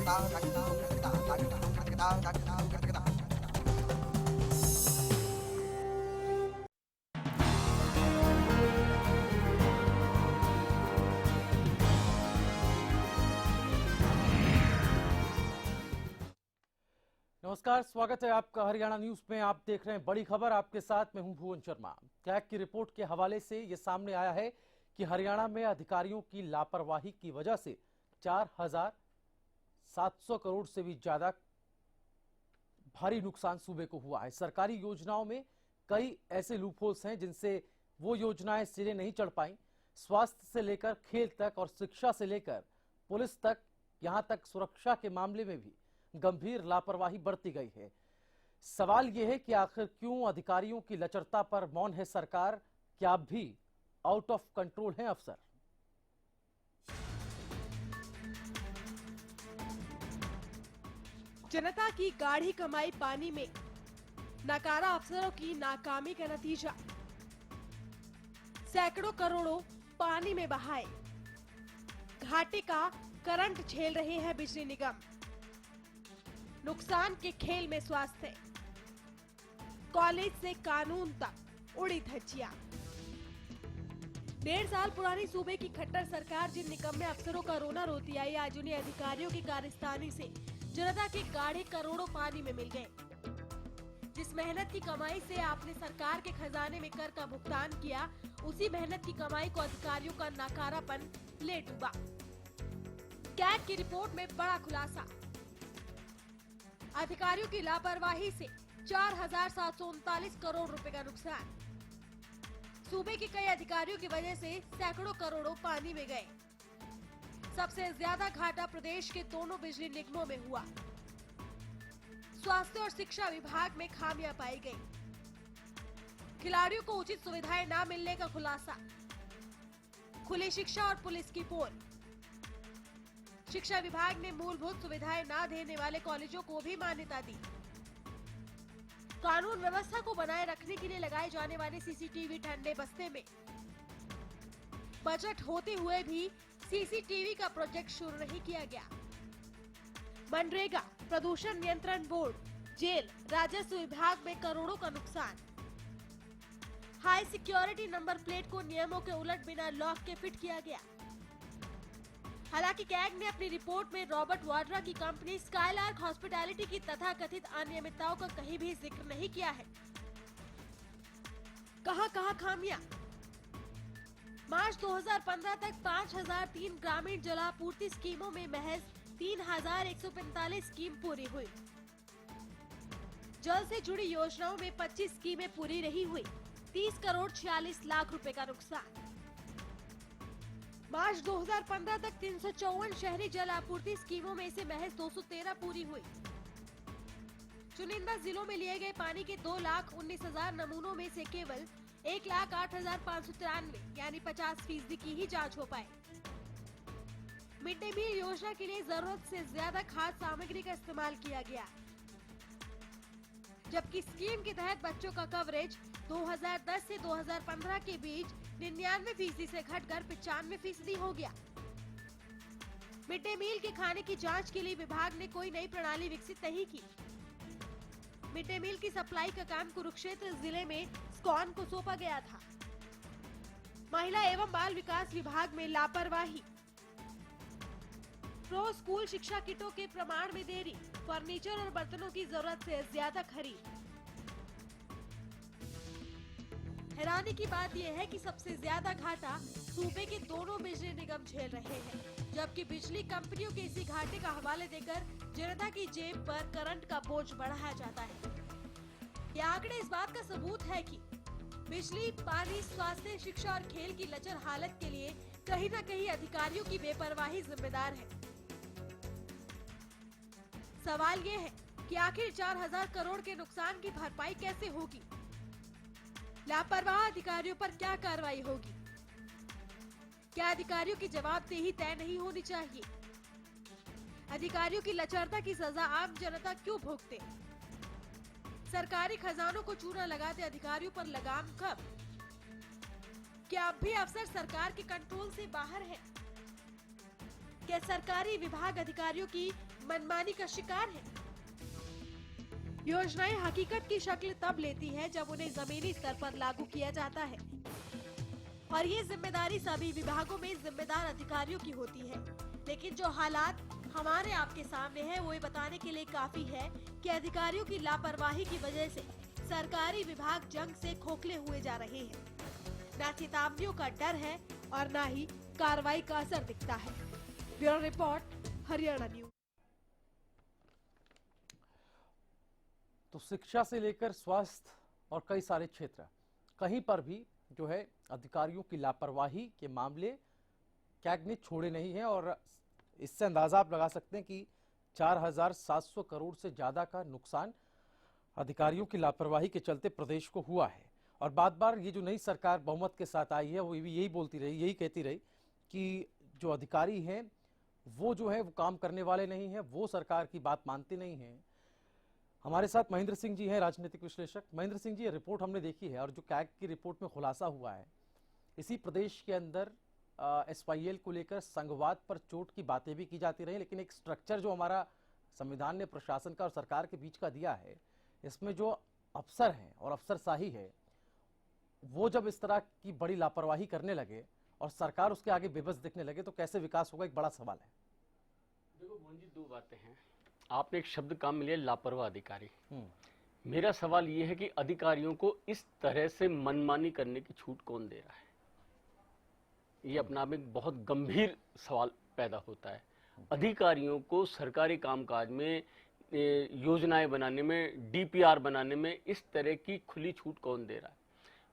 नमस्कार, स्वागत है आपका हरियाणा न्यूज में। आप देख रहे हैं बड़ी खबर, आपके साथ मैं हूं भुवन शर्मा। कैग की रिपोर्ट के हवाले से यह सामने आया है कि हरियाणा में अधिकारियों की लापरवाही की वजह से 4,700 करोड़ से भी ज्यादा भारी नुकसान सूबे को हुआ है। सरकारी योजनाओं में कई ऐसे लूपहोल्स हैं जिनसे वो योजनाएं सिरे नहीं चढ़ पाई। स्वास्थ्य से लेकर खेल तक और शिक्षा से लेकर पुलिस तक, यहां तक सुरक्षा के मामले में भी गंभीर लापरवाही बरती गई है। सवाल यह है कि आखिर क्यों अधिकारियों की लचरता पर मौन है सरकार? क्या अब भी आउट ऑफ कंट्रोल हैं अफसर? जनता की गाढ़ी कमाई पानी में, नकारा अफसरों की नाकामी का नतीजा। सैकड़ों करोड़ों पानी में बहाए, घाटे का करंट झेल रहे हैं बिजली निगम। नुकसान के खेल में स्वास्थ्य, कॉलेज से कानून तक उड़ी धज्जियां। 1.5 साल पुरानी सूबे की खट्टर सरकार जिन निकम्मे अफसरों का रोना रोती आई, आज उन्हें अधिकारियों की कारस्तानी से जनता के गाढ़े करोड़ों पानी में मिल गए। जिस मेहनत की कमाई से आपने सरकार के खजाने में कर का भुगतान किया, उसी मेहनत की कमाई को अधिकारियों का नाकारापन ले डूबा। कैग की रिपोर्ट में बड़ा खुलासा, अधिकारियों की लापरवाही से 4,739 करोड़ रुपए का नुकसान। सूबे के कई अधिकारियों की वजह से सैकड़ों करोड़ों पानी में गए। सबसे ज्यादा घाटा प्रदेश के दोनों बिजली निगमों में हुआ। स्वास्थ्य और शिक्षा विभाग में खामियां पाई गई। खिलाड़ियों को उचित सुविधाएं न मिलने का खुलासा। खुली शिक्षा और पुलिस की पोल। शिक्षा विभाग ने मूलभूत सुविधाएं न देने वाले कॉलेजों को भी मान्यता दी। कानून व्यवस्था को बनाए रखने के लिए लगाए जाने वाले सीसीटीवी ठंडे बस्ते में। बजट होते हुए भी सीसीटीवी का प्रोजेक्ट शुरू नहीं किया गया। मनरेगा, प्रदूषण नियंत्रण बोर्ड, जेल, राजस्व विभाग में करोड़ों का नुकसान। हाई सिक्योरिटी नंबर प्लेट को नियमों के उलट बिना लॉक के फिट किया गया। हालांकि कैग ने अपनी रिपोर्ट में रॉबर्ट वाड्रा की कंपनी स्काईलार्क हॉस्पिटैलिटी की तथाकथित अनियमितताओं का कहीं भी जिक्र नहीं किया है। कहां खामियां? मार्च 2015 तक 5,003 ग्रामीण जलापूर्ति स्कीमों में महज 3,145 स्कीम पूरी हुई। जल से जुड़ी योजनाओं में 25 स्कीमें पूरी नहीं हुई। 30 करोड़ 46 लाख रुपए का नुकसान। मार्च 2015 तक 354 शहरी जल आपूर्ति स्कीमों में से महज 213 पूरी हुई। चुनिंदा जिलों में लिए गए पानी के 2,19,000 नमूनों में से केवल 1,08,593 यानी 50% की ही जांच हो पाई। मिड डे मील योजना के लिए जरूरत से ज्यादा खाद्य सामग्री का इस्तेमाल किया गया, जबकि स्कीम के तहत बच्चों का कवरेज 2010 से 2015 के बीच 99% से घटकर 95% हो गया। मिड डे मील के खाने की जांच के लिए विभाग ने कोई नई प्रणाली विकसित नहीं की। मिड डे मील की सप्लाई का काम कुरुक्षेत्र जिले में स्कॉन को सौंपा गया था। महिला एवं बाल विकास विभाग में लापरवाही। प्रो स्कूल शिक्षा किटों के प्रमाण में देरी। फर्नीचर और बर्तनों की जरूरत से ज्यादा खरीद। हैरानी की बात यह है कि सबसे ज्यादा घाटा सूबे के दोनों बिजली निगम झेल रहे हैं, जबकि बिजली कंपनियों के इसी घाटे का हवाले देकर जनता की जेब पर करंट का बोझ बढ़ाया जाता है। ये आंकड़े इस बात का सबूत है कि बिजली, पानी, स्वास्थ्य, शिक्षा और खेल की लचर हालत के लिए कहीं न कहीं अधिकारियों की बेपरवाही जिम्मेदार है। सवाल ये है कि आखिर 4,000 करोड़ के नुकसान की भरपाई कैसे होगी? लापरवाह अधिकारियों पर क्या कार्रवाई होगी? क्या अधिकारियों की जवाबदेही तय नहीं होनी चाहिए? अधिकारियों की लचरता की सजा आम जनता क्यों भुगते? सरकारी खजानों को चूना लगाते अधिकारियों पर लगाम कब? क्या अब भी अफसर सरकार के कंट्रोल से बाहर है? क्या सरकारी विभाग अधिकारियों की मनमानी का शिकार हैं। योजनाएं हकीकत की शक्ल तब लेती है जब उन्हें जमीनी स्तर पर लागू किया जाता है और ये जिम्मेदारी सभी विभागों में जिम्मेदार अधिकारियों की होती है। लेकिन जो हालात हमारे आपके सामने है वो ये बताने के लिए काफी है कि अधिकारियों की लापरवाही की वजह से सरकारी विभाग जंग से खोखले हुए जा रहे हैं। न चेतावनियों का डर है और न ही कार्रवाई का असर दिखता है। Bureau report, Haryana news. तो शिक्षा से लेकर स्वास्थ्य और कई सारे क्षेत्र, कहीं पर भी जो है अधिकारियों की लापरवाही के मामले कैग ने छोड़े नहीं हैं और इससे अंदाजा आप लगा सकते हैं कि 4,700 करोड़ से ज्यादा का नुकसान अधिकारियों की लापरवाही के चलते प्रदेश को हुआ है। और बार बार ये जो नई सरकार बहुमत के साथ आई है वो भी यही बोलती रही, यही कहती रही कि जो अधिकारी हैं वो जो है वो काम करने वाले नहीं हैं, वो सरकार की बात मानते नहीं हैं। हमारे साथ महेंद्र सिंह जी हैं, राजनीतिक विश्लेषक। महेंद्र सिंह जी, ये रिपोर्ट हमने देखी है और जो कैग की रिपोर्ट में खुलासा हुआ है, इसी प्रदेश के अंदर SYL को लेकर संघवाद पर चोट की बातें भी की जाती रही, लेकिन एक स्ट्रक्चर जो हमारा संविधान ने प्रशासन का और सरकार के बीच का दिया है, इसमें जो अफसर हैं और अफसरशाही है वो जब इस तरह की बड़ी लापरवाही करने लगे और सरकार उसके आगे बेबस दिखने लगे तो कैसे विकास होगा, एक बड़ा सवाल है। देखो मोहन जी, दो बातें हैं। आपने एक शब्द काम में लिया, लापरवाह अधिकारी। मेरा सवाल ये है कि अधिकारियों को इस तरह से मनमानी करने की छूट कौन दे रहा है? ये अपना आप एक बहुत गंभीर सवाल पैदा होता है। अधिकारियों को सरकारी कामकाज में, योजनाएं बनाने में, DPR बनाने में इस तरह की खुली छूट कौन दे रहा है?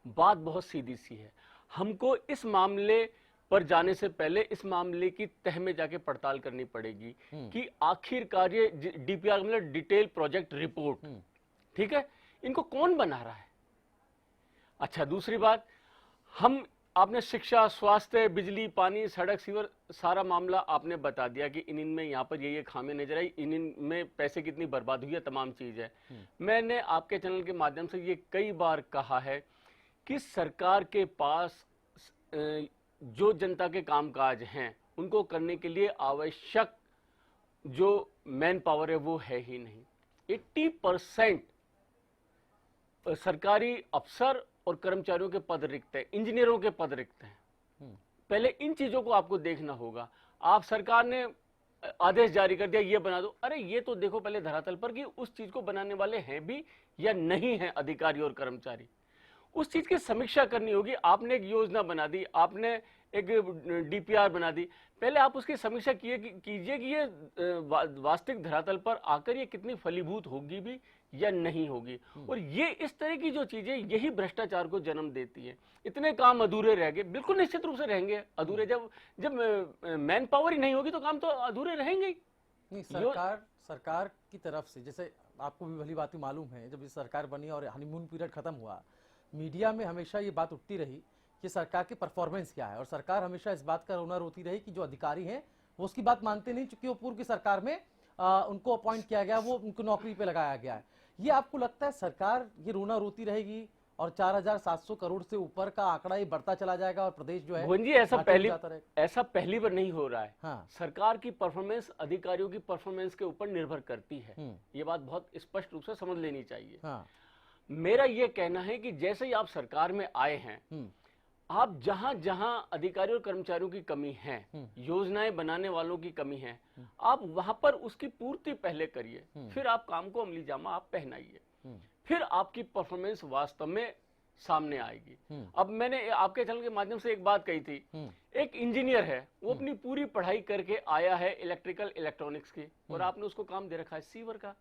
बात बहुत सीधी सी है। हमको इस मामले पर जाने से पहले इस मामले की तह में जाके पड़ताल करनी पड़ेगी कि आखिरकार ये DPR मतलब डिटेल प्रोजेक्ट रिपोर्ट, ठीक है, इनको कौन बना रहा है? अच्छा, दूसरी बात, आपने शिक्षा, स्वास्थ्य, बिजली, पानी, सड़क, सीवर, सारा मामला आपने बता दिया कि इनमें यहाँ पर ये खामियां नजर आई, इनमें पैसे कितनी बर्बाद हुई है, तमाम चीज है। मैंने आपके चैनल के माध्यम से ये कई बार कहा है कि सरकार के पास जो जनता के कामकाज हैं उनको करने के लिए आवश्यक जो मैन पावर है वो है ही नहीं। 80% सरकारी अफसर और कर्मचारियों के पद रिक्त हैं, इंजीनियरों के पद रिक्त हैं। पहले इन चीजों को आपको देखना होगा। आप सरकार ने आदेश जारी कर दिया, ये बना दो, अरे ये तो देखो पहले धरातल पर कि उस चीज को बनाने वाले हैं भी या नहीं हैं अधिकारी और कर्मचारी। उस चीज की समीक्षा करनी होगी। आपने एक योजना बना दी, आपने एक DPR बना दी, पहले आप उसकी समीक्षा कीजिए कि ये वास्तविक धरातल पर आकर ये कितनी फलीभूत होगी भी या नहीं होगी। और ये इस तरह की जो चीजें, यही भ्रष्टाचार को जन्म देती है। इतने काम अधूरे रह गए, बिल्कुल निश्चित रूप से रहेंगे अधूरे। जब मैन पावर ही नहीं होगी तो काम तो अधूरे रहेंगे ही। नहीं, सरकार की तरफ से, जैसे आपको भी भली बात मालूम है, जब ये सरकार बनी और हनीमून पीरियड खत्म हुआ, मीडिया में हमेशा ये बात उठती रही कि सरकार की परफॉर्मेंस क्या है, और सरकार हमेशा इस बात का रोना रोती रही कि जो अधिकारी हैं वो उसकी बात मानते नहीं, चूंकि वो पूर्व की सरकार में उनको अपॉइंट किया गया, वो उनको नौकरी पे लगाया गया है। ये आपको लगता है सरकार ये रोना रोती रहेगी और 4,700 करोड़ से ऊपर का आंकड़ा ये बढ़ता चला जाएगा और प्रदेश जो है जी ऐसा पहली बार नहीं हो रहा है। हाँ। सरकार की परफॉर्मेंस अधिकारियों की परफॉर्मेंस के ऊपर निर्भर करती है। ये बात बहुत स्पष्ट रूप से समझ लेनी चाहिए। हाँ। मेरा यह कहना है कि जैसे ही आप सरकार में आए हैं, आप जहां जहां अधिकारियों और कर्मचारियों की कमी है, योजनाएं बनाने वालों की कमी है, आप वहां पर उसकी पूर्ति पहले करिए, फिर आप काम को अमली जामा आप पहनाइए, फिर आपकी परफॉर्मेंस वास्तव में सामने आएगी। अब मैंने आपके चैनल के माध्यम से एक बात कही थी, एक इंजीनियर है, वो अपनी पूरी पढ़ाई करके आया है इलेक्ट्रिकल इलेक्ट्रॉनिक्स की, और आपने उसको काम दे रखा है सीवर का,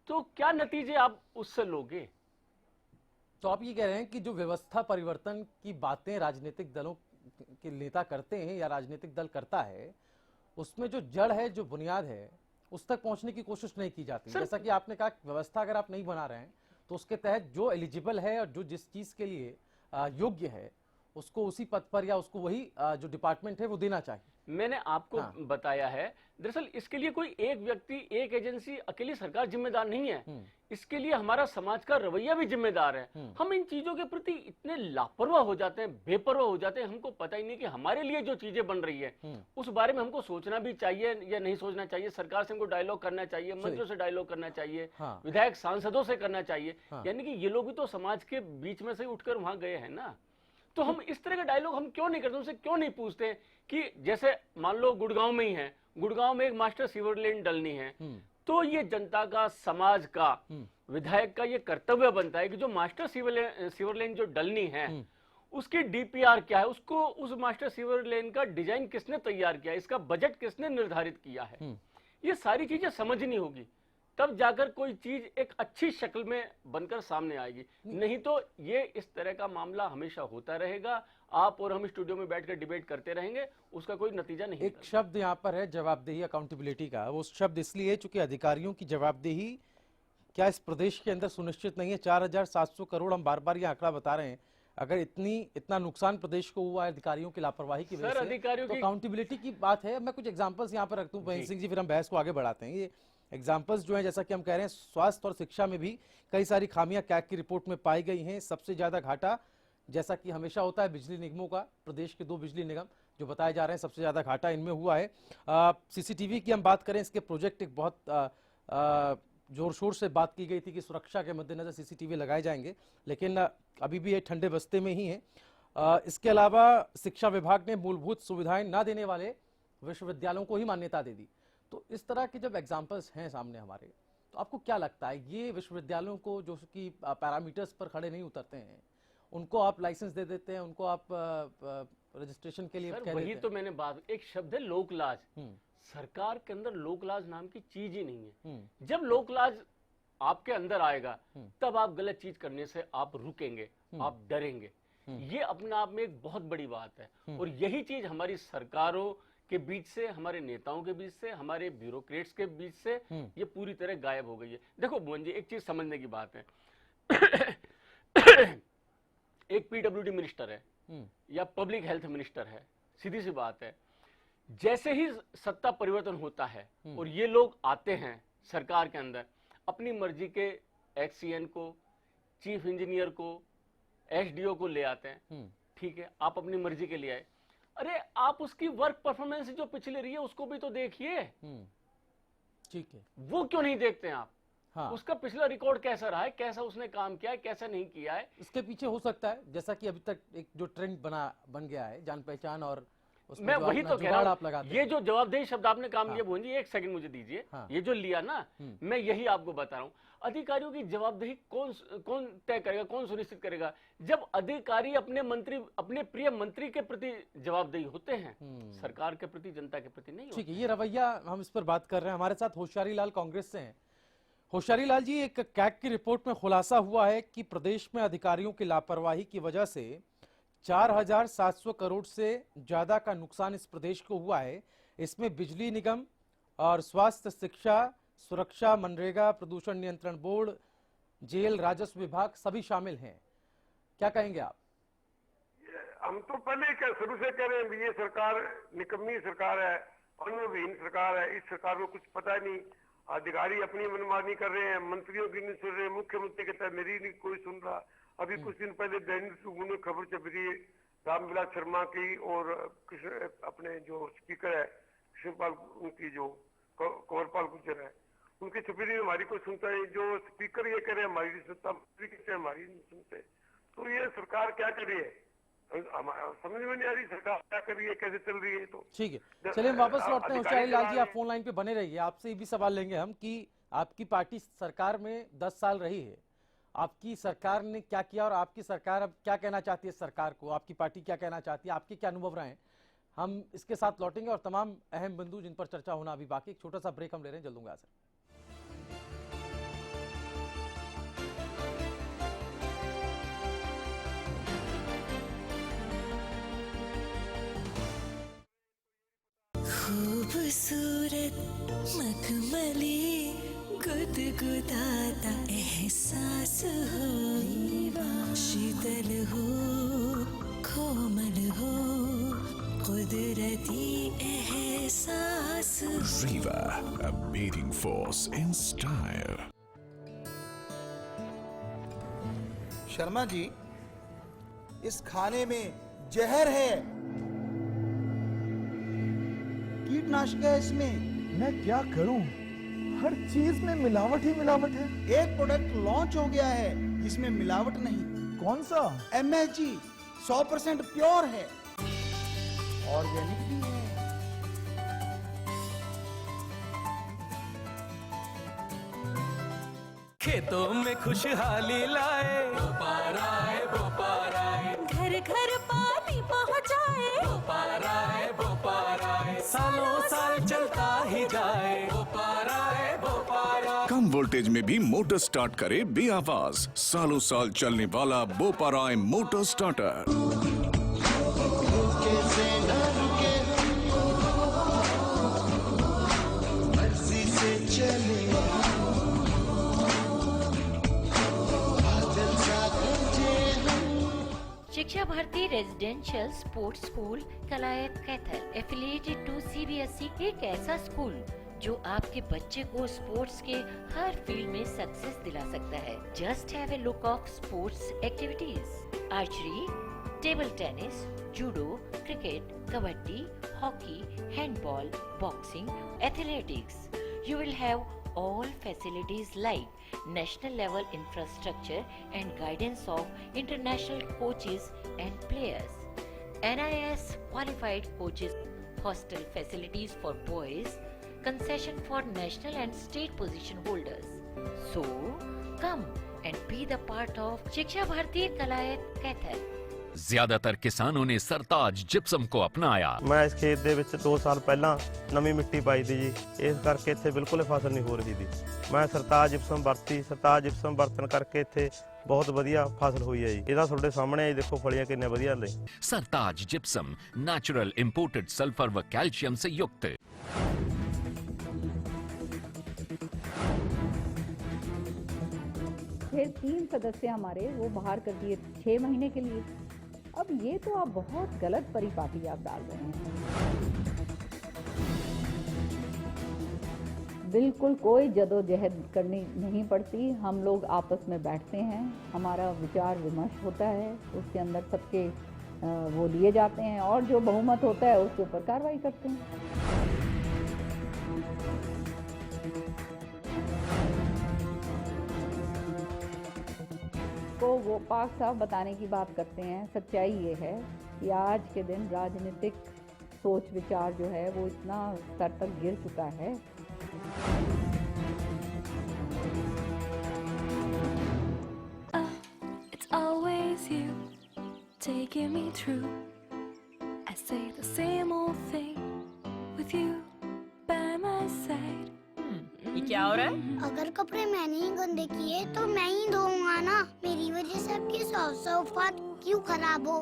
तो क्या नतीजे आप उससे लोगे? तो आप ये कह रहे हैं कि जो व्यवस्था परिवर्तन की बातें राजनीतिक दलों के नेता करते हैं या राजनीतिक दल करता है, उसमें जो जड़ है, जो बुनियाद है, उस तक पहुंचने की कोशिश नहीं की जाती। जैसा कि आपने कहा, व्यवस्था अगर आप नहीं बना रहे हैं तो उसके तहत जो एलिजिबल है और जो जिस चीज के लिए योग्य है उसको उसी पद पर या उसको वही जो डिपार्टमेंट है वो देना चाहिए। मैंने आपको हाँ। बताया है, दरअसल इसके लिए कोई एक व्यक्ति, एक एजेंसी, अकेली सरकार जिम्मेदार नहीं है। इसके लिए हमारा समाज का रवैया भी जिम्मेदार है। हम इन चीजों के प्रति इतने लापरवाह हो जाते हैं, बेपरवाह हो जाते हैं, हमको पता ही नहीं कि हमारे लिए जो चीजें बन रही है उस बारे में हमको सोचना भी चाहिए या नहीं सोचना चाहिए। सरकार से हमको डायलॉग करना चाहिए, मंत्रियों से डायलॉग करना चाहिए, हाँ। विधायक सांसदों से करना चाहिए। हाँ। यानी कि ये लोग भी तो समाज के बीच में से उठकर वहां गए हैं ना। तो हम इस तरह का डायलॉग हम क्यों नहीं करते, उनसे क्यों नहीं पूछते कि जैसे मान लो गुड़गांव में ही है, गुड़गांव में एक मास्टर सीवर लेन डलनी है, तो ये जनता का, समाज का, विधायक का ये कर्तव्य बनता है कि जो मास्टर सीवर लेन जो डलनी है उसकी डीपीआर क्या है, उसको, उस मास्टर सीवर लेन का डिजाइन किसने तैयार किया है, इसका बजट किसने निर्धारित किया है, ये सारी चीजें समझनी होगी, तब जाकर कोई चीज एक अच्छी शक्ल में बनकर सामने आएगी। नहीं तो ये इस तरह का मामला हमेशा होता रहेगा, आप और हम स्टूडियो में बैठकर डिबेट करते रहेंगे, उसका कोई नतीजा नहीं। एक शब्द यहाँ पर है जवाबदेही, अकाउंटेबिलिटी का। वो शब्द इसलिए है चूंकि अधिकारियों की जवाबदेही क्या इस प्रदेश के अंदर सुनिश्चित नहीं है। 4700 करोड़, हम बार बार ये आंकड़ा बता रहे हैं, अगर इतना नुकसान प्रदेश को हुआ है अधिकारियों की लापरवाही की वजह से, अधिकारियों तो की अकाउंटेबिलिटी की बात है। मैं कुछ एग्जांपल्स यहाँ पर रख दूं महेंद्र सिंह जी, फिर हम बहस को आगे बढ़ाते हैं। ये एग्जाम्पल्स जो है, जैसा कि हम कह रहे हैं, स्वास्थ्य और शिक्षा में भी कई सारी खामियां कैग की रिपोर्ट में पाई गई हैं। सबसे ज्यादा घाटा, जैसा कि हमेशा होता है, बिजली निगमों का। प्रदेश के 2 बिजली निगम जो बताए जा रहे हैं, सबसे ज्यादा घाटा इनमें हुआ है। सीसीटीवी की हम बात करें, इसके प्रोजेक्ट एक बहुत जोर शोर से बात की गई थी कि सुरक्षा के मद्देनजर सीसीटीवी लगाए जाएंगे, लेकिन अभी भी ये ठंडे बस्ते में ही है। इसके अलावा शिक्षा विभाग ने मूलभूत सुविधाएं न देने वाले विश्वविद्यालयों को ही मान्यता दे दी। तो इस तरह के जब एग्जाम्पल्स हैं सामने हमारे, तो आपको क्या लगता है, ये विश्वविद्यालयों को जो कि पैरामीटर्स पर खड़े नहीं उतरते हैं, उनको आप लाइसेंस दे देते हैं, उनको आप रजिस्ट्रेशन के लिए कह देते हैं? वही तो मैंने बात, एक शब्द है लोकलाज। सरकार के अंदर लोकलाज नाम की चीज ही नहीं है। जब लोकलाज आपके अंदर आएगा तब आप गलत चीज करने से आप रुकेंगे, आप डरेंगे। ये अपने आप में एक बहुत बड़ी बात है, और यही चीज हमारी सरकारों के बीच से, हमारे नेताओं के बीच से, हमारे ब्यूरोक्रेट्स के बीच से ये पूरी तरह गायब हो गई है। देखो मोहन जी, एक चीज समझने की बात है। एक पीडब्ल्यूडी मिनिस्टर है या पब्लिक हेल्थ मिनिस्टर है, सीधी सी बात है, जैसे ही सत्ता परिवर्तन होता है और ये लोग आते हैं सरकार के अंदर, अपनी मर्जी के एक्ससीएन को, चीफ इंजीनियर को, एसडीओ को ले आते हैं। ठीक है, आप अपनी मर्जी के लिए आए, अरे आप उसकी वर्क परफॉर्मेंस जो पिछले रही है उसको भी तो देखिए। ठीक है, वो क्यों नहीं देखते हैं आप? हाँ। उसका पिछला रिकॉर्ड कैसा रहा है, कैसा उसने काम किया है, कैसा नहीं किया है। इसके पीछे हो सकता है, जैसा कि अभी तक एक जो ट्रेंड बन गया है, जान पहचान, और मैं वही तो कह रहा हूं, ये जो जवाबदेही शब्द आपने काम लिया, भोन जी एक सेकंड मुझे दीजिए। ये जो लिया ना, मैं यही आपको बता रहा हूं, अधिकारियों की जवाबदेही कौन तय करेगा, कौन सुनिश्चित करेगा? जब अधिकारी अपने प्रिय मंत्री के प्रति जवाबदेही होते हैं, सरकार के प्रति, जनता के प्रति नहीं। ठीक है, ये रवैया, हम इस पर बात कर रहे हैं। हमारे साथ होशियारी लाल कांग्रेस से हैं। होशियारी लाल जी, एक कैग की रिपोर्ट में खुलासा हुआ है कि प्रदेश में अधिकारियों की लापरवाही की वजह से 4700 करोड़ से ज्यादा का नुकसान इस प्रदेश को हुआ है। इसमें बिजली निगम और स्वास्थ्य, शिक्षा, सुरक्षा, मनरेगा, प्रदूषण नियंत्रण बोर्ड, जेल, राजस्व विभाग सभी शामिल हैं। क्या कहेंगे आप? हम तो पहले शुरू से कह रहे हैं, ये सरकार निकम्मी सरकार है, अनुभवहीन सरकार है। इस सरकार को कुछ पता नहीं, अधिकारी अपनी मनमानी कर रहे हैं, मंत्रियों की नहीं सुन रहे, मुख्यमंत्री कहता है मेरी नहीं कोई सुन रहा। अभी कुछ दिन पहले दैनिक सुगुन में खबर चल रही है रामविलास शर्मा की, और अपने जो स्पीकर है कृष्णपाल, उनकी जो कंवरपाल गुर्जर है, उनकी छुपी हमारी कोई सुनता है। जो स्पीकर ये कह रहे हैं हमारी नहीं सुनता, मंत्री कहते हैं हमारी नहीं सुनते। तो ये सरकार क्या कर रही है, समझ में नहीं आ रही सरकार क्या कर रही है, कैसे चल रही है। तो ठीक है, चलिए हम वापस लौटते हैं। होशियारी लाल जी, आप फोन लाइन पे बने रहिए। आपसे ये भी सवाल लेंगे हम कि आपकी पार्टी सरकार में 10 साल रही है, आपकी सरकार ने क्या किया और आपकी सरकार अब क्या कहना चाहती है सरकार को, आपकी पार्टी क्या कहना चाहती है, आपके क्या अनुभव रहे हैं? हम इसके साथ लौटेंगे और तमाम अहम बिंदु जिन पर चर्चा होना अभी बाकी। एक छोटा सा ब्रेक हम ले रहे हैं, जल्द दूंगा सर। खूबसूरत मखमली गुदगुदाता एहसास हो, शीतल हो, कोमल हो, कुदरती एहसास हो। Riva, a beating force in style. Sharma ji, इस खाने में जहर है, कीटनाशक है इसमें। मैं क्या करूं? हर चीज में मिलावट ही मिलावट है। एक प्रोडक्ट लॉन्च हो गया है जिसमें मिलावट नहीं। कौन सा? MSG 100% प्योर है, ऑर्गेनिक भी है। खेतों में खुशहाली लाए, घर घर पानी पहुँचाए, सालों साल चलता ही जाए। कम वोल्टेज में भी मोटर स्टार्ट करे बेआवाज। सालों साल चलने वाला Boparai motor starter. Shiksha Bharati residential sports school Kalayat Kaithal affiliated to CBSE एक ऐसा स्कूल जो आपके बच्चे को स्पोर्ट्स के हर फील्ड में सक्सेस दिला सकता है। Just have a look of sports activities, archery, table tennis, judo, cricket, kabaddi, hockey, handball, boxing, athletics. You will have all facilities like national level infrastructure and guidance of international coaches and players. NIS qualified coaches, hostel facilities for boys, concession for national and state position holders. So, come and be the part of Shiksha Bharati Kalayat Kaithal. ਜ਼ਿਆਦਾਤਰ ਕਿਸਾਨਾਂ ਨੇ Sartaj gypsum ਕੋ ਅਪਣਾਇਆ। ਮੈਂ ਇਸ ਖੇਤ ਦੇ ਵਿੱਚ 2 ਸਾਲ ਪਹਿਲਾਂ ਨਵੀਂ ਮਿੱਟੀ ਪਾਈ ਤੀ ਜੀ, ਇਸ ਕਰਕੇ ਇੱਥੇ ਬਿਲਕੁਲ ਫਸਲ ਨਹੀਂ ਹੋ ਰਹੀ ਸੀ। ਮੈਂ ਸਰਤਾਜ ਜਿਪਸਮ ਵਰਤੀ, ਸਰਤਾਜ ਜਿਪਸਮ ਵਰਤਣ ਕਰਕੇ ਇੱਥੇ ਬਹੁਤ ਵਧੀਆ ਫਸਲ ਹੋਈ ਹੈ ਜੀ। ਇਹਦਾ ਤੁਹਾਡੇ ਸਾਹਮਣੇ ਇਹ ਦੇਖੋ ਫਲੀਆਂ ਕਿੰਨੇ ਵਧੀਆ ਨੇ। Sartaj gypsum natural imported sulphur व कैल्शियम से युक्त। फिर 3 सदस्य हमारे वो बाहर कर दिए 6 महीने के लिए। अब ये तो आप बहुत गलत परिपाटी आप डाल रहे हैं। बिल्कुल कोई जदोजहद करनी नहीं पड़ती। हम लोग आपस में बैठते हैं, हमारा विचार विमर्श होता है, उसके अंदर सबके वो लिए जाते हैं और जो बहुमत होता है उसके ऊपर कार्रवाई करते हैं। को वो पाक साफ बताने की बात करते हैं। सच्चाई ये है कि आज के दिन राजनीतिक सोच विचार जो है वो इतना स्तर तक गिर चुका है। It's always you taking me through. I say the same old thing with you by my side. ये क्या हो रहा है? अगर कपड़े मैंने ही गंदे किए तो मैं ही धोऊंगा ना। मेरी वजह से आपकी सौफात क्यों खराब हो?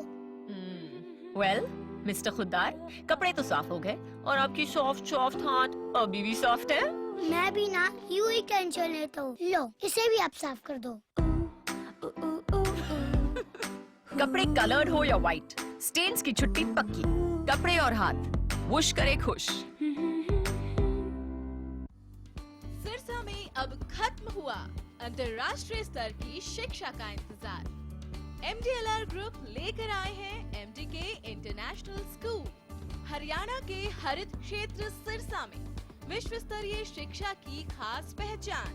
वेल मिस्टर खुद्दार, कपड़े तो साफ हो गए और आपकी सॉफ्ट हाथ अभी भी सॉफ्ट है। मैं भी ना यूं ही टेंशन लेता हूँ। लो इसे भी आप साफ कर दो। कपड़े कलर्ड हो या व्हाइट, स्टेन्स की छुट्टी पक्की। कपड़े और हाथ वुश करे खुश। सिरसा में अब खत्म हुआ अंतर्राष्ट्रीय स्तर की शिक्षा का इंतजार। MDLR ग्रुप लेकर आए हैं MDK इंटरनेशनल स्कूल। हरियाणा के हरित क्षेत्र सिरसा में विश्व स्तरीय शिक्षा की खास पहचान।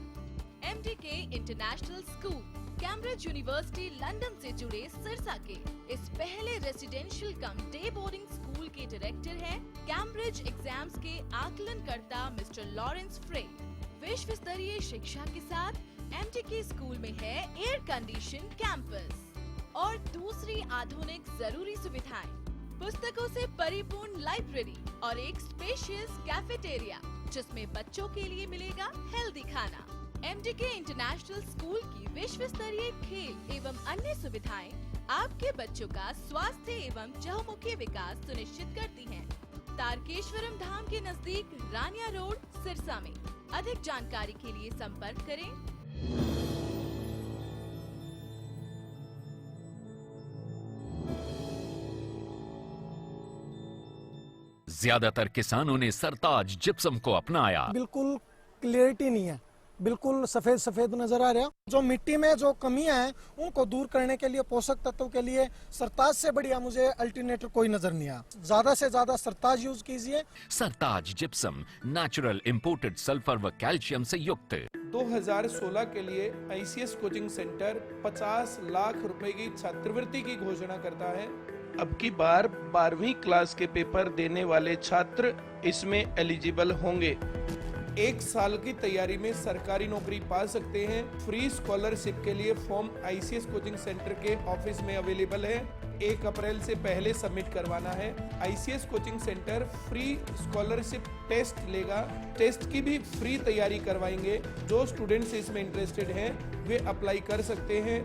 MDK international school Cambridge university London से जुड़े सिरसा के इस पहले रेसिडेंशियल कम डे बोर्डिंग स्कूल के डायरेक्टर हैं कैम्ब्रिज एग्जाम्स के आकलनकर्ता मिस्टर लॉरेंस फ्रे। विश्व स्तरीय शिक्षा के साथ MDK स्कूल में है एयर कंडीशन कैंपस और दूसरी आधुनिक जरूरी सुविधाएं, पुस्तकों से परिपूर्ण लाइब्रेरी और एक स्पेशियस कैफेटेरिया जिसमें बच्चों के लिए मिलेगा हेल्दी खाना। MDK इंटरनेशनल स्कूल की विश्व स्तरीय खेल एवं अन्य सुविधाएं आपके बच्चों का स्वास्थ्य एवं चहुमुखी विकास सुनिश्चित करती हैं। तारकेश्वरम धाम के नजदीक रानिया रोड सिरसा में। अधिक जानकारी के लिए संपर्क करें। ज्यादातर किसानों ने सरताज जिप्सम को अपनाया। बिल्कुल क्लियरिटी नहीं है, बिल्कुल सफेद सफेद नजर आ रहा। जो मिट्टी में जो कमियां हैं उनको दूर करने के लिए, पोषक तत्वों के लिए सरताज से बढ़िया मुझे अल्टरनेटिव कोई नजर नहीं आया। ज्यादा से ज्यादा सरताज यूज कीजिए। सरताज जिप्सम नेचुरल इंपोर्टेड सल्फर व कैल्शियम से युक्त। 2016 के लिए ICS कोचिंग सेंटर 50 लाख रुपए की छात्रवृत्ति की घोषणा करता है। अब की बार 12वीं क्लास के पेपर देने वाले छात्र इसमें एलिजिबल होंगे। 1 साल की तैयारी में सरकारी नौकरी पा सकते हैं। फ्री स्कॉलरशिप के लिए फॉर्म ICS कोचिंग सेंटर के ऑफिस में अवेलेबल है। 1 अप्रैल से पहले सबमिट करवाना है। ICS coaching centre free scholarship test लेगा। टेस्ट की भी फ्री तैयारी करवाएंगे। जो स्टूडेंट्स इसमें इंटरेस्टेड हैं वे अप्लाई कर सकते हैं।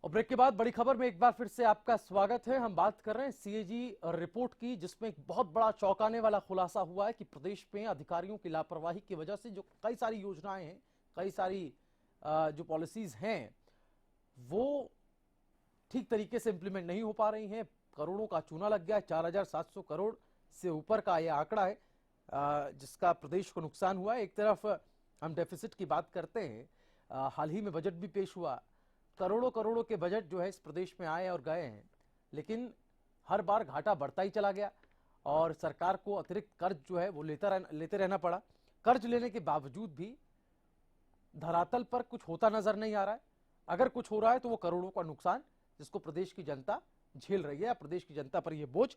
और ब्रेक के बाद बड़ी खबर में एक बार फिर से आपका स्वागत है। हम बात कर रहे हैं CAG रिपोर्ट की, जिसमें एक बहुत बड़ा चौंकाने वाला खुलासा हुआ है कि प्रदेश में अधिकारियों की लापरवाही की वजह से जो कई सारी योजनाएं हैं, कई सारी जो पॉलिसीज हैं, वो ठीक तरीके से इंप्लीमेंट नहीं हो पा रही हैं। करोड़ों का चूना लग गया है। 4700 करोड़ से ऊपर का यह आंकड़ा है जिसका प्रदेश को नुकसान हुआ है। एक तरफ हम डेफिसिट की बात करते हैं, हाल ही में बजट भी पेश हुआ, करोड़ों के बजट जो है इस प्रदेश में आए और गए हैं, लेकिन हर बार घाटा बढ़ता ही चला गया और सरकार को अतिरिक्त कर्ज जो है वो लेते रहना पड़ा। कर्ज लेने के बावजूद भी धरातल पर कुछ होता नजर नहीं आ रहा है। अगर कुछ हो रहा है तो वो करोड़ों का नुकसान जिसको प्रदेश की जनता झेल रही है। प्रदेश की जनता पर यह बोझ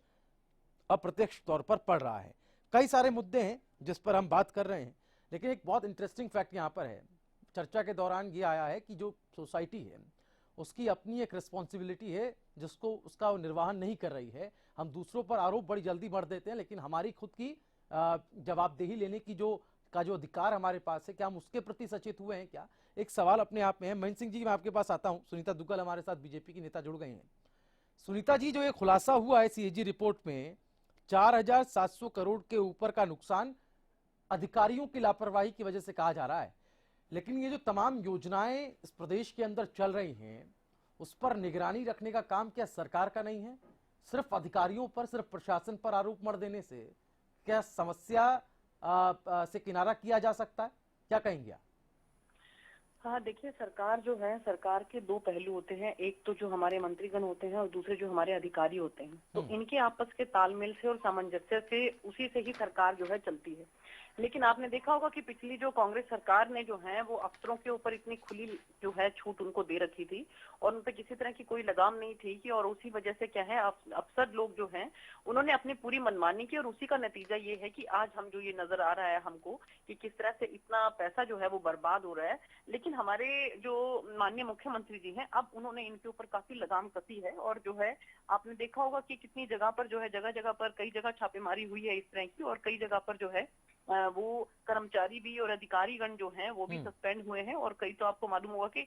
अप्रत्यक्ष तौर पर पड़ रहा है। कई सारे मुद्दे हैं जिस पर हम बात कर रहे हैं, लेकिन एक बहुत इंटरेस्टिंग फैक्ट यहाँ पर है। चर्चा के दौरान ये आया है कि जो सोसाइटी है उसकी अपनी एक रिस्पॉन्सिबिलिटी है जिसको उसका वो निर्वाहन नहीं कर रही है। हम दूसरों पर आरोप बड़ी जल्दी बढ़ देते हैं, लेकिन हमारी खुद की जवाबदेही लेने की जो अधिकार हमारे पास है, क्या हम उसके प्रति सचेत हुए हैं क्या? एक सवाल अपने आप में है। महेंद्र सिंह जी, मैं आपके पास आता हूं। सुनीता दुग्गल हमारे साथ बीजेपी की नेता जुड़ गई हैं। सुनीता जी, जो ये खुलासा हुआ है CAG रिपोर्ट में, 4700 करोड़ के ऊपर का नुकसान अधिकारियों की लापरवाही की वजह से कहा जा रहा है, लेकिन ये जो तमाम योजनाएं इस प्रदेश के अंदर चल रही हैं उस पर निगरानी रखने का काम क्या सरकार का नहीं है? सिर्फ अधिकारियों पर, सिर्फ प्रशासन पर आरोप मढ़ देने से क्या समस्या से किनारा किया जा सकता है? क्या कहेंगे आप? हाँ, देखिए, सरकार जो है, सरकार के 2 पहलू होते हैं। एक तो जो हमारे मंत्रीगण होते हैं और दूसरे जो हमारे अधिकारी होते हैं। तो इनके आपस के तालमेल से और सामंजस्य से, उसी से ही सरकार जो है चलती है। लेकिन आपने देखा होगा कि पिछली जो कांग्रेस सरकार ने जो है वो अफसरों के ऊपर इतनी खुली जो है छूट उनको दे रखी थी और उन पर किसी तरह की कोई लगाम नहीं थी कि, और उसी वजह से क्या है, अफसर लोग जो हैं उन्होंने अपनी पूरी मनमानी की और उसी का नतीजा ये है कि आज हम जो ये नजर आ रहा है हमको कि किस तरह से इतना पैसा जो है वो बर्बाद हो रहा है। लेकिन हमारे जो माननीय मुख्यमंत्री जी हैं, अब उन्होंने इनके ऊपर काफी लगाम कसी है और जो है आपने देखा होगा कि कितनी जगह पर जो है, जगह जगह पर कई जगह छापेमारी हुई है इस तरह की, और कई जगह पर जो है वो कर्मचारी भी और अधिकारीगण जो हैं वो भी सस्पेंड हुए हैं और कई तो आपको मालूम होगा कि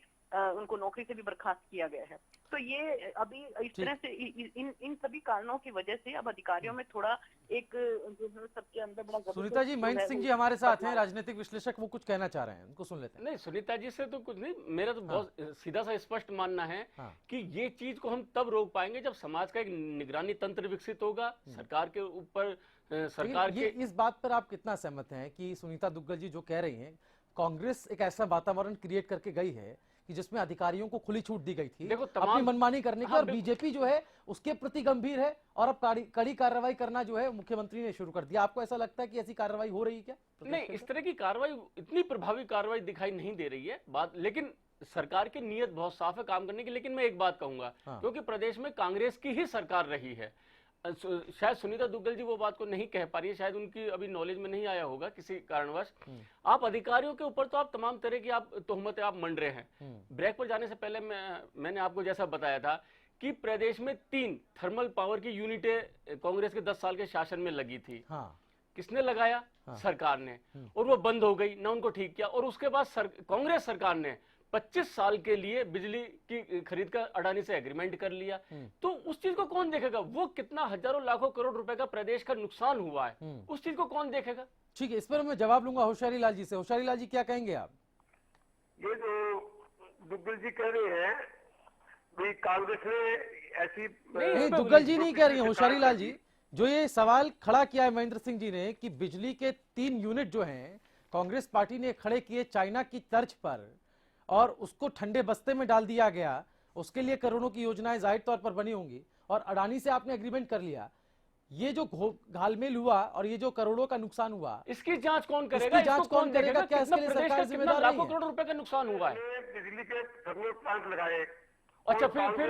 उनको नौकरी से भी बर्खास्त किया गया है। तो ये अभी इस तरह से इन सभी कारणों की वजह से अब अधिकारियों में थोड़ा एक जो है सबके अंदर बड़ा। सुनीता जी, महेंद्र सिंह जी हमारे साथ हैं, राजनीतिक विश्लेषक, वो कुछ कहना चाह रहे हैं, उनको सुन लेते हैं। नहीं, सुनीता जी से तो कुछ नहीं, मेरा तो बहुत सीधा सा स्पष्ट मानना है कि ये चीज को हम तब रोक पाएंगे जब समाज का एक निगरानी तंत्र विकसित होगा। सरकार के ऊपर, सरकार के इस बात पर आप कितना सहमत हैं कि सुनीता दुग्गल जी जो कह रही हैं, कांग्रेस एक ऐसा वातावरण क्रिएट करके गई है कि जिसमें अधिकारियों को खुली छूट दी गई थी अपनी मनमानी करने की, और बीजेपी जो है उसके प्रति गंभीर है और अब कड़ी कार्रवाई करना जो है मुख्यमंत्री ने शुरू कर दिया। आपको ऐसा लगता है कि ऐसी कार्रवाई हो रही है क्या? नहीं, इस तरह की कार्रवाई, इतनी प्रभावी कार्रवाई दिखाई नहीं दे रही है बात, लेकिन सरकार की नीयत बहुत साफ है काम करने की। लेकिन मैं एक बात कहूंगा, क्योंकि प्रदेश में कांग्रेस की ही सरकार रही है, शायद सुनीता दुग्गल जी वो बात को नहीं कह पा रही है, शायद उनकी अभी नॉलेज में नहीं आया होगा किसी कारणवश। आप अधिकारियों के ऊपर तो आप तमाम तरह की आप तोहमतें आप मंड रहे हैं। ब्रेक पर जाने से पहले मैंने आपको जैसा बताया था कि प्रदेश में 3 थर्मल पावर की यूनिटें कांग्रेस के 10 साल के शासन में लगी थी। किसने लगाया? सरकार ने, और वो बंद हो गई, ना उनको ठीक किया। और उसके बाद कांग्रेस सरकार ने 25 साल के लिए बिजली की खरीद का अडानी से एग्रीमेंट कर लिया, तो उस चीज को कौन देखेगा? वो कितना हजारों लाखों करोड़ रुपए का प्रदेश का नुकसान हुआ है, उस चीज को कौन देखेगा? ठीक है, इस पर मैं जवाब लूंगा होशियारी लाल जी से। होशियारी लाल जी, क्या कहेंगे आप? ये जो दुग्गल जी कह रहे हैं भाई कांग्रेस ने ऐसी नहीं, दुग्गल जी नहीं कह रही हैं, होशियारी लाल जी। जो ये सवाल खड़ा किया है महेंद्र सिंह जी ने कि बिजली के 3 यूनिट जो हैं कांग्रेस पार्टी ने खड़े किए चाइना की तर्ज पर और उसको ठंडे बस्ते में डाल दिया गया, उसके लिए करोड़ों की योजनाएं जाहिर तौर पर बनी होंगी और अडानी से आपने एग्रीमेंट कर लिया। ये जो घालमेल हुआ और ये जो करोड़ों का नुकसान हुआ, इसकी जांच कौन करेगा? इसकी जांच कौन करेगा? क्या इसके लिए सरकार जिम्मेदार लाखों करोड़ रुपए का नुकसान हुआ है? बिजली के थर्मल प्लांट लगाए। अच्छा, फिर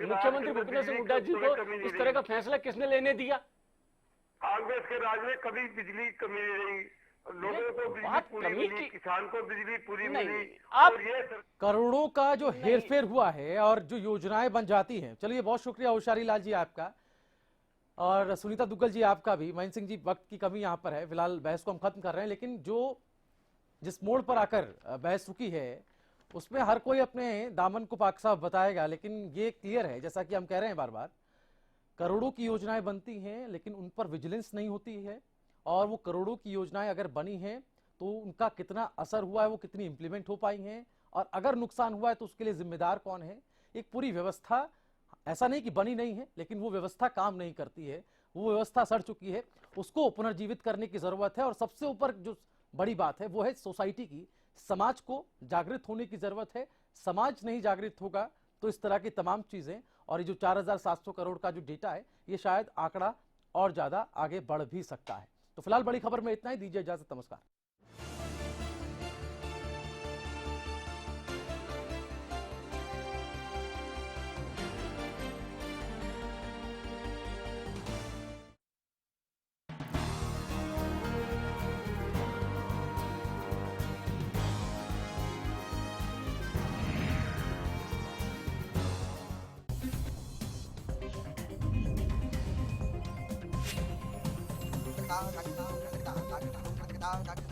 मुख्यमंत्री भूपेंद्र सिंह हुड्डा जी को इस तरह का फैसला किसने लेने दिया? कांग्रेस के राज में कभी बिजली कमी नहीं रही, लोगों को बिजली पूरी मिली, किसान को बिजली पूरी मिली। आप करोड़ों का जो हेरफेर हुआ है और जो योजनाएं बन जाती हैं। चलिए, बहुत शुक्रिया होशियारी लाल जी आपका, और सुनीता दुग्गल जी आपका भी। महेंद्र सिंह जी, वक्त की कमी यहाँ पर है, फिलहाल बहस को हम खत्म कर रहे हैं, लेकिन जिस मोड़ पर आकर बहस रुकी है उसमें हर कोई अपने दामन को पाक साफ बताएगा, लेकिन ये क्लियर है, जैसा कि हम कह रहे हैं बार बार, करोड़ों की योजनाएं बनती हैं लेकिन उन पर विजिलेंस नहीं होती है, और वो करोड़ों की योजनाएं अगर बनी हैं तो उनका कितना असर हुआ है, वो कितनी इंप्लीमेंट हो पाई हैं, और अगर नुकसान हुआ है तो उसके लिए जिम्मेदार कौन है। एक पूरी व्यवस्था, ऐसा नहीं कि बनी नहीं है, लेकिन वो व्यवस्था काम नहीं करती है, वो व्यवस्था सड़ चुकी है, उसको पुनर्जीवित करने की जरूरत है। और सबसे ऊपर जो बड़ी बात है वो है सोसाइटी की, समाज को जागृत होने की जरूरत है। समाज नहीं जागृत होगा तो इस तरह की तमाम चीजें, और ये जो 4700 करोड़ का जो डेटा है, ये शायद आंकड़ा और ज्यादा आगे बढ़ भी सकता है। तो फिलहाल बड़ी खबर में इतना ही, दीजिए इजाजत, नमस्कार। da da da da da da da da da